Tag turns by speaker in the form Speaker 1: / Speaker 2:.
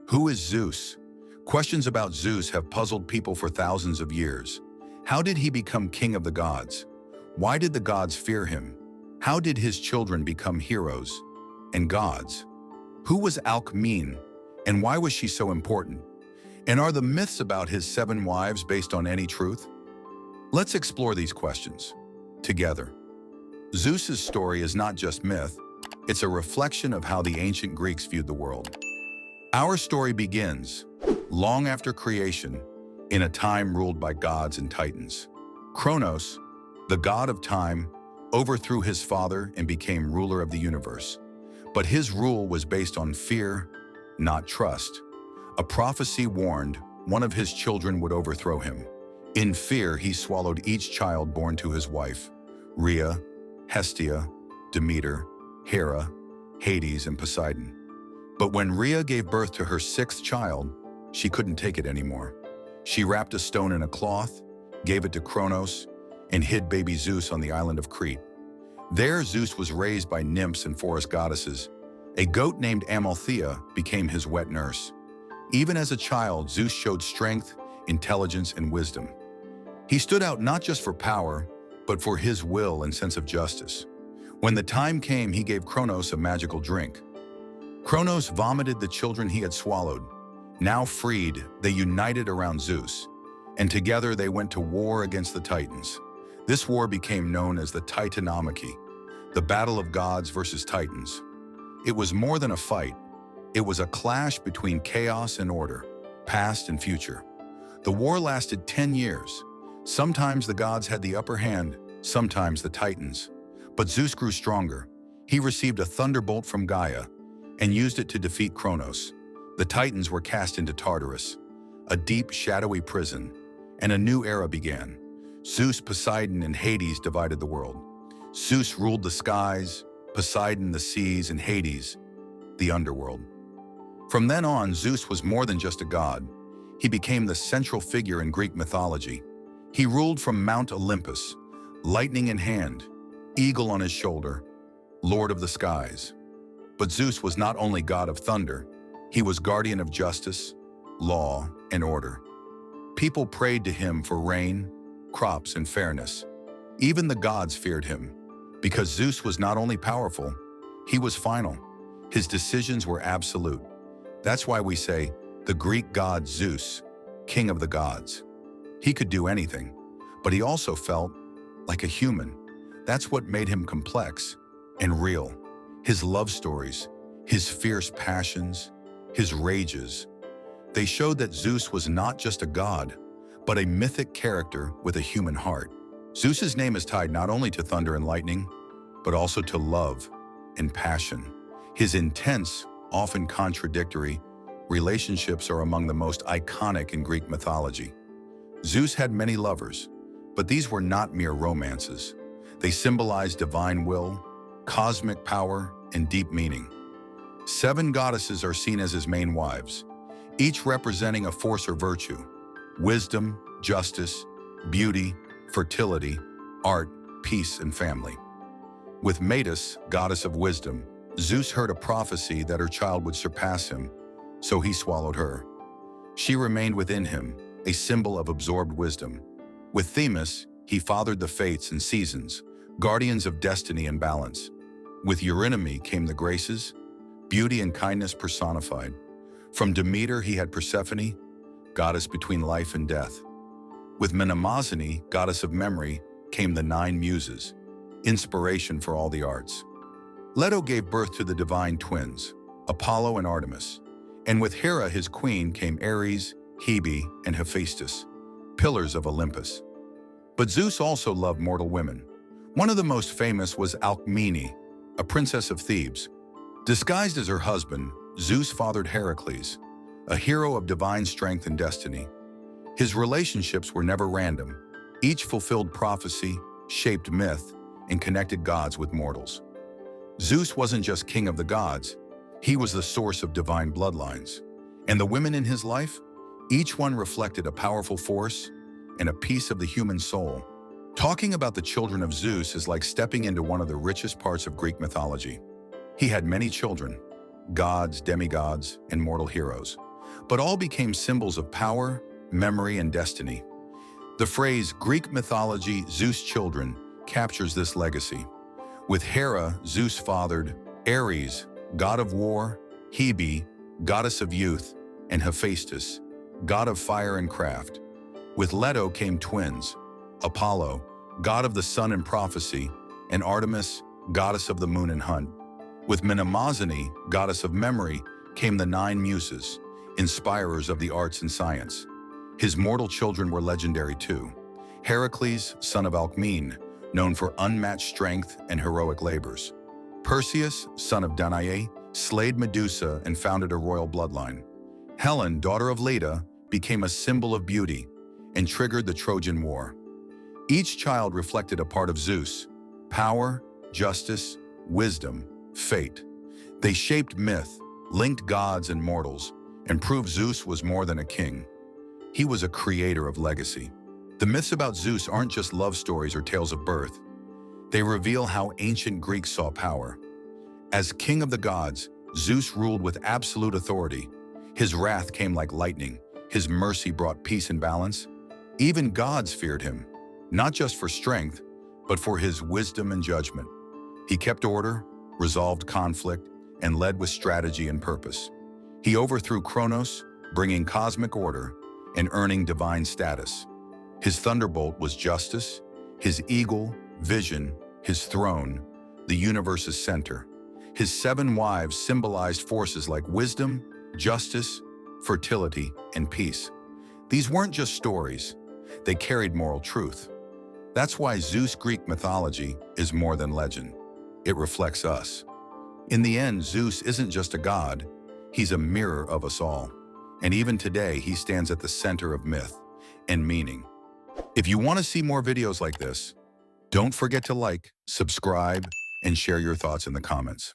Speaker 1: Who is Zeus? Questions about Zeus have puzzled people for thousands of years. How did he become king of the gods? Why did the gods fear him? How did his children become heroes and gods? Who was Alcmene, and why was she so important? And are the myths about his 7 wives based on any truth? Let's explore these questions together. Zeus's story is not just myth, it's a reflection of how the ancient Greeks viewed the world. Our story begins long after creation, in a time ruled by gods and titans. Kronos, the god of time, overthrew his father and became ruler of the universe. But his rule was based on fear, not trust. A prophecy warned one of his children would overthrow him. In fear, he swallowed each child born to his wife: Rhea, Hestia, Demeter, Hera, Hades, and Poseidon. But when Rhea gave birth to her 6th child, she couldn't take it anymore. She wrapped a stone in a cloth, gave it to Kronos, and hid baby Zeus on the island of Crete. There, Zeus was raised by nymphs and forest goddesses. A goat named Amalthea became his wet nurse. Even as a child, Zeus showed strength, intelligence, and wisdom. He stood out not just for power, but for his will and sense of justice. When the time came, he gave Kronos a magical drink. Kronos vomited the children he had swallowed. Now freed, they united around Zeus, and together they went to war against the Titans. This war became known as the Titanomachy, the battle of gods versus titans. It was more than a fight. It was a clash between chaos and order, past and future. The war lasted 10 years. Sometimes the gods had the upper hand, sometimes the titans. But Zeus grew stronger. He received a thunderbolt from Gaia and used it to defeat Kronos. The titans were cast into Tartarus, a deep, shadowy prison, and a new era began. Zeus, Poseidon, and Hades divided the world. Zeus ruled the skies, Poseidon the seas, and Hades the underworld. From then on, Zeus was more than just a god. He became the central figure in Greek mythology. He ruled from Mount Olympus, lightning in hand, eagle on his shoulder, lord of the skies. But Zeus was not only god of thunder, he was guardian of justice, law, and order. People prayed to him for rain, crops, and fairness. Even the gods feared him, because Zeus was not only powerful, he was final. His decisions were absolute. That's why we say, the Greek god Zeus, king of the gods. He could do anything, but he also felt like a human. That's what made him complex and real. His love stories, his fierce passions, his rages, they showed that Zeus was not just a god, but a mythic character with a human heart. Zeus's name is tied not only to thunder and lightning, but also to love and passion. His intense, often contradictory, relationships are among the most iconic in Greek mythology. Zeus had many lovers, but these were not mere romances. They symbolized divine will, cosmic power, and deep meaning. 7 goddesses are seen as his main wives, each representing a force or virtue: wisdom, justice, beauty, fertility, art, peace, and family. With Metis, goddess of wisdom, Zeus heard a prophecy that her child would surpass him, so he swallowed her. She remained within him, a symbol of absorbed wisdom. With Themis, he fathered the fates and seasons, guardians of destiny and balance. With Eurynomy came the graces, beauty and kindness personified. From Demeter, he had Persephone, goddess between life and death. With Mnemosyne, goddess of memory, came the 9 muses, inspiration for all the arts. Leto gave birth to the divine twins, Apollo and Artemis. And with Hera, his queen, came Ares, Hebe, and Hephaestus, pillars of Olympus. But Zeus also loved mortal women. One of the most famous was Alcmene, a princess of Thebes. Disguised as her husband, Zeus fathered Heracles, a hero of divine strength and destiny. His relationships were never random. Each fulfilled prophecy, shaped myth, and connected gods with mortals. Zeus wasn't just king of the gods, he was the source of divine bloodlines. And the women in his life, each one reflected a powerful force and a piece of the human soul. Talking about the children of Zeus is like stepping into one of the richest parts of Greek mythology. He had many children, gods, demigods, and mortal heroes. but all became symbols of power, memory, and destiny. The phrase Greek mythology, Zeus children, captures this legacy. With Hera, Zeus fathered, Ares, god of war, Hebe, goddess of youth, and Hephaestus, god of fire and craft. With Leto came twins, Apollo, god of the sun and prophecy, and Artemis, goddess of the moon and hunt. With Mnemosyne, goddess of memory, came the 9 muses, inspirers of the arts and science. His mortal children were legendary too. Heracles, son of Alcmene, known for unmatched strength and heroic labors. Perseus, son of Danae, slayed Medusa and founded a royal bloodline. Helen, daughter of Leda, became a symbol of beauty and triggered the Trojan War. Each child reflected a part of Zeus: power, justice, wisdom, fate. They shaped myth, linked gods and mortals, and proved Zeus was more than a king. He was a creator of legacy. The myths about Zeus aren't just love stories or tales of birth. They reveal how ancient Greeks saw power. As king of the gods, Zeus ruled with absolute authority. His wrath came like lightning. His mercy brought peace and balance. Even gods feared him, not just for strength, but for his wisdom and judgment. He kept order, resolved conflict, and led with strategy and purpose. He overthrew Kronos, bringing cosmic order and earning divine status. His thunderbolt was justice, his eagle, vision, his throne, the universe's center. His 7 wives symbolized forces like wisdom, justice, fertility, and peace. These weren't just stories, they carried moral truth. That's why Zeus Greek mythology is more than legend. It reflects us. In the end, Zeus isn't just a god, he's a mirror of us all. And even today, he stands at the center of myth and meaning. If you want to see more videos like this, don't forget to like, subscribe, and share your thoughts in the comments.